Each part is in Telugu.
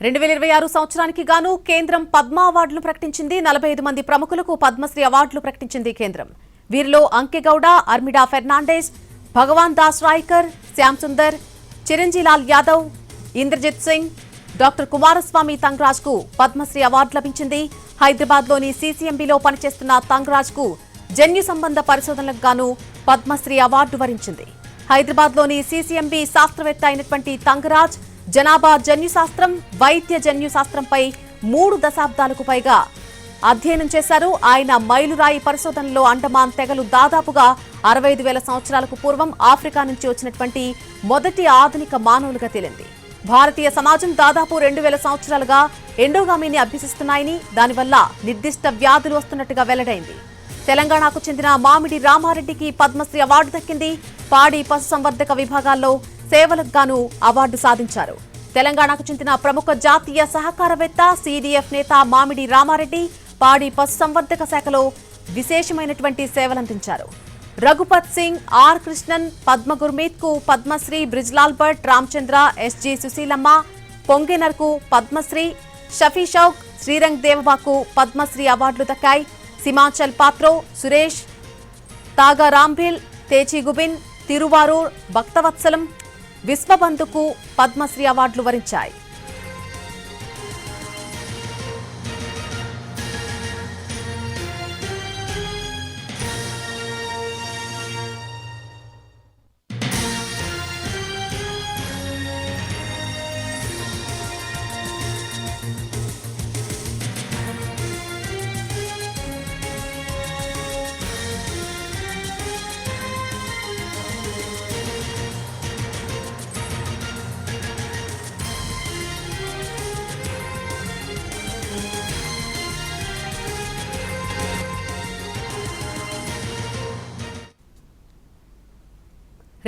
2026 సంవత్సరానికి గాను కేంద్రం పద్మ అవార్డులు ప్రకటించింది. 45 మంది ప్రముఖులకు పద్మశ్రీ అవార్డులు ప్రకటించింది కేంద్రం. వీరిలో అంకెగౌడ, అర్మిడా ఫెర్నాండెస్, భగవాన్ దాస్ రాయ్కర్, శ్యామ్ సుందర్, చిరంజీలాల్ యాదవ్, ఇంద్రజిత్ సింగ్, డాక్టర్ కుమారస్వామి తంగరాజ్ కు పద్మశ్రీ అవార్డు లభించింది. హైదరాబాద్ లోని సీసీఎంబీలో పనిచేస్తున్న తంగరాజ్ కు జన్యు సంబంధ పరిశోధనలకు గాను పద్మశ్రీ అవార్డు వరించింది. హైదరాబాద్ లోని సీసీఎంబీ శాస్త్రవేత్త అయినటువంటి తంగరాజ్ జనాభా జన్యుశాస్త్రం, వైద్య జన్యుశాస్త్రంపై 3 దశాబ్దాలకు పైగా అధ్యయనం చేశారు. ఆయన మైలురాయి పరిశోధనలో అండమాన్ తెగలు దాదాపుగా 65,000 సంవత్సరాలకు పూర్వం ఆఫ్రికా నుంచి వచ్చినటువంటి మొదటి ఆధునిక మానవులుగా తేలింది. భారతీయ సమాజం దాదాపు 2,000 సంవత్సరాలుగా ఎండోగామీని అభ్యసిస్తున్నాయని, దానివల్ల నిర్దిష్ట వ్యాధులు వస్తున్నట్టుగా వెల్లడైంది. తెలంగాణకు చెందిన మామిడి రామారెడ్డికి పద్మశ్రీ అవార్డు దక్కింది. పాడి పశుసంవర్ధక విభాగాల్లో సేవలకు గాను అవార్డు సాధించారు. తెలంగాణకు చెందిన ప్రముఖ జాతీయ సహకారవేత్త, సీడీఎఫ్ నేత మామిడి రామారెడ్డి పాడి పశుసంవర్ధక శాఖలో విశేషమైనటువంటి సేవలందించారు. రఘుపత్ సింగ్, ఆర్ కృష్ణన్, పద్మ గుర్మీత్ కు పద్మశ్రీ, బ్రిజ్లాల్ భట్, రామచంద్ర, ఎస్జి సుశీలమ్మ, పొంగెనర్ కు పద్మశ్రీ, షఫీ షౌక్, శ్రీరంగ్ దేవబాకు పద్మశ్రీ అవార్డులు దక్కాయి. హిమాచల్ పాత్రో, సురేష్, తాగా రాంభిల్, తేజీ గుబిన్, తిరువారూర్, భక్తవత్సలం, విశ్వబంధుకు పద్మశ్రీ అవార్డులు వరించాయి.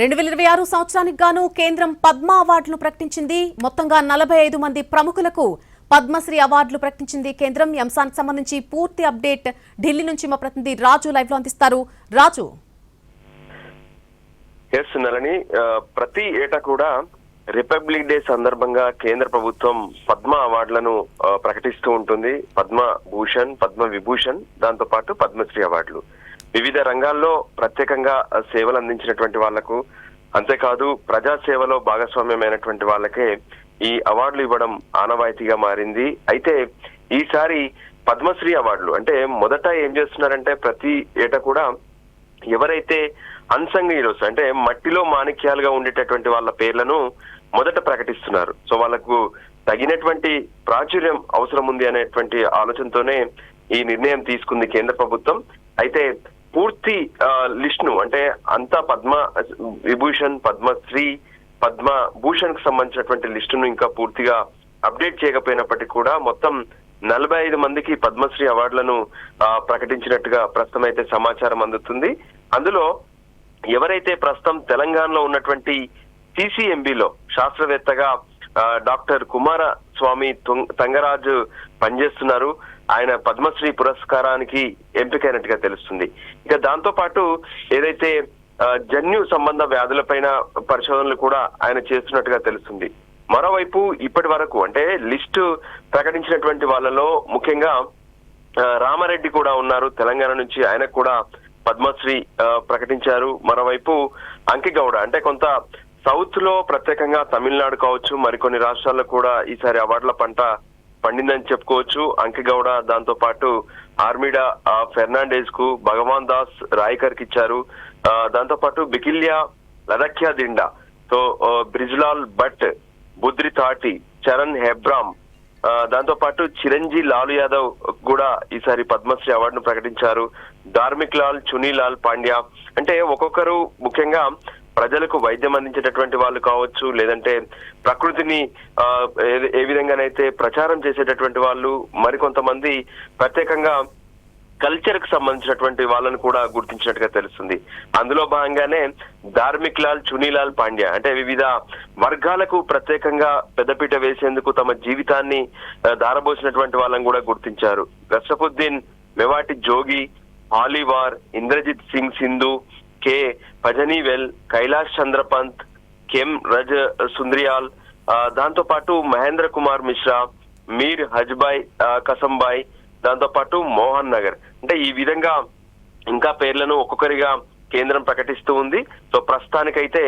రెండు 2026 సంవత్సరానికి గాను కేంద్రం పద్మ అవార్డులను ప్రకటించింది. మొత్తంగా 45 మంది ప్రముఖులకు పద్మశ్రీ అవార్డులు ప్రకటించింది కేంద్రం. ఈ అంశానికి సంబంధించి పూర్తి అప్డేట్ ఢిల్లీ నుంచి మా ప్రతినిధి రాజు లైవ్ లో అందిస్తారు. రాజు, ప్రతి ఏటా కూడా రిపబ్లిక్ డే సందర్భంగా కేంద్ర ప్రభుత్వం పద్మ అవార్డులను ప్రకటిస్తూ ఉంటుంది. పద్మ భూషణ్, పద్మ విభూషణ్, దాంతో పాటు పద్మశ్రీ అవార్డులు వివిధ రంగాల్లో ప్రత్యేకంగా సేవలు అందించినటువంటి వాళ్లకు, అంతేకాదు ప్రజా సేవలో భాగస్వామ్యమైనటువంటి వాళ్ళకే ఈ అవార్డులు ఇవ్వడం ఆనవాయితీగా మారింది. అయితే ఈసారి పద్మశ్రీ అవార్డులు అంటే మొదట ఏం చేస్తున్నారంటే, ప్రతి ఏటా కూడా ఎవరైతే అన్సంగ్ హీరోస్ అంటే మట్టిలో మాణిక్యాలుగా ఉండేటటువంటి వాళ్ళ పేర్లను మొదట ప్రకటిస్తున్నారు. సో వాళ్ళకు తగినటువంటి ప్రాచుర్యం అవసరం ఉంది అనేటువంటి ఆలోచనతోనే ఈ నిర్ణయం తీసుకుంది కేంద్ర ప్రభుత్వం. అయితే పూర్తి లిస్ట్ ను అంటే అంతా పద్మ విభూషణ్, పద్మశ్రీ, పద్మ భూషణ్ కు సంబంధించినటువంటి లిస్టును ఇంకా పూర్తిగా అప్డేట్ చేయకపోయినప్పటికీ కూడా మొత్తం 45 మందికి పద్మశ్రీ అవార్డులను ప్రకటించినట్టుగా ప్రస్తుతం అయితే సమాచారం అందుతుంది. అందులో ఎవరైతే ప్రస్తుతం తెలంగాణలో ఉన్నటువంటి సిసిఎంబిలో శాస్త్రవేత్తగా డాక్టర్ కుమారస్వామి తంగరాజ్ పనిచేస్తున్నారు, ఆయన పద్మశ్రీ పురస్కారానికి ఎంపికైనట్టుగా తెలుస్తుంది. ఇక దాంతో పాటు ఏదైతే జన్యు సంబంధ వ్యాధులపైన పరిశోధనలు కూడా ఆయన చేస్తున్నట్టుగా తెలుస్తుంది. మరోవైపు ఇప్పటి వరకు అంటే లిస్టు ప్రకటించినటువంటి వాళ్ళలో ముఖ్యంగా రామారెడ్డి కూడా ఉన్నారు తెలంగాణ నుంచి, ఆయనకు కూడా పద్మశ్రీ ప్రకటించారు. మరోవైపు అంకెగౌడ అంటే కొంత సౌత్ లో ప్రత్యేకంగా తమిళనాడు కావచ్చు, మరికొన్ని రాష్ట్రాల్లో కూడా ఈసారి అవార్డుల పంట పండిందని చెప్పుకోవచ్చు. అంకెగౌడ, దాంతో పాటు ఆర్మిడా ఫెర్నాండెస్ కు, భగవాన్ దాస్ రాయ్కర్ కి ఇచ్చారు. దాంతో పాటు బికిల్యా లదఖ్యా దిండా, సో బ్రిజ్లాల్ భట్, బుద్రి తాటి, చరణ్ హెబ్రామ్, దాంతో పాటు చిరంజీ లాల్ యాదవ్ కూడా ఈసారి పద్మశ్రీ అవార్డును ప్రకటించారు. ధార్మిక్ లాల్, చునీలాల్ పాండ్యా అంటే ఒక్కొక్కరు ముఖ్యంగా ప్రజలకు వైద్యం అందించేటటువంటి వాళ్ళు కావచ్చు, లేదంటే ప్రకృతిని ఏ విధంగానైతే ప్రచారం చేసేటటువంటి వాళ్ళు, మరికొంతమంది ప్రత్యేకంగా కల్చర్ కు సంబంధించినటువంటి వాళ్ళను కూడా గుర్తించినట్టుగా తెలుస్తుంది. అందులో భాగంగానే ధార్మిక్ లాల్, చునీలాల్ పాండ్యా అంటే వివిధ వర్గాలకు ప్రత్యేకంగా పెద్దపీట వేసేందుకు తమ జీవితాన్ని దారబోసినటువంటి వాళ్ళని కూడా గుర్తించారు. గసఫుద్దీన్ మెవాటి జోగి, ఆలివార్, ఇంద్రజిత్ సింగ్ సింధు, కే పజనీవెల్, కైలాష్ చంద్రపంత్, కెం రజ్ సుంద్రియాల్, దాంతో పాటు మహేంద్ర కుమార్ మిశ్రా, మీర్ హజ్బాయ్ కసంబాయ్, దాంతో పాటు మోహన్ నగర్. అంటే ఈ విధంగా ఇంకా పేర్లను ఒక్కొక్కరిగా కేంద్రం ప్రకటిస్తూ ఉంది. సో ప్రస్తుతానికైతే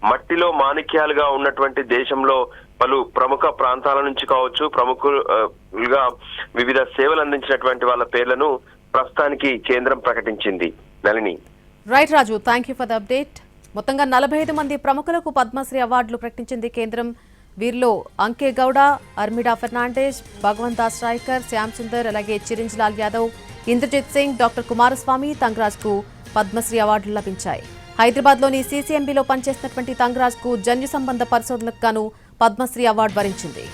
మట్టిలో మాణిక్యాలుగా ఉన్నటువంటి దేశంలో పలు ప్రముఖ ప్రాంతాల నుంచి కావచ్చు, ప్రముఖులుగా వివిధ సేవలు అందించినటువంటి వాళ్ళ పేర్లను ప్రస్తుతానికి కేంద్రం ప్రకటించింది. Nalini. Right Raju, thank you for the update. మొత్తంగా 45 మంది ప్రముఖులకు పద్మశ్రీ అవార్డులు ప్రకటించింది కేంద్రం. వీరిలో అంకే గౌడ, అర్మిడా ఫెర్నాండెస్, భగవంత్ దాస్ రాయ్కర్, శ్యామ్ సుందర్, అలాగే చిరంజ్ లాల్ యాదవ్, ఇంద్రజిత్ సింగ్, డాక్టర్ కుమారస్వామి, తంగరాజ్కు పద్మశ్రీ అవార్డులు లభించాయి. హైదరాబాద్లోని సీసీఎంబీలో పనిచేసినటువంటి తంగరాజ్కు జన్యు సంబంధ పరిశోధనకు గాను పద్మశ్రీ అవార్డు వరించింది.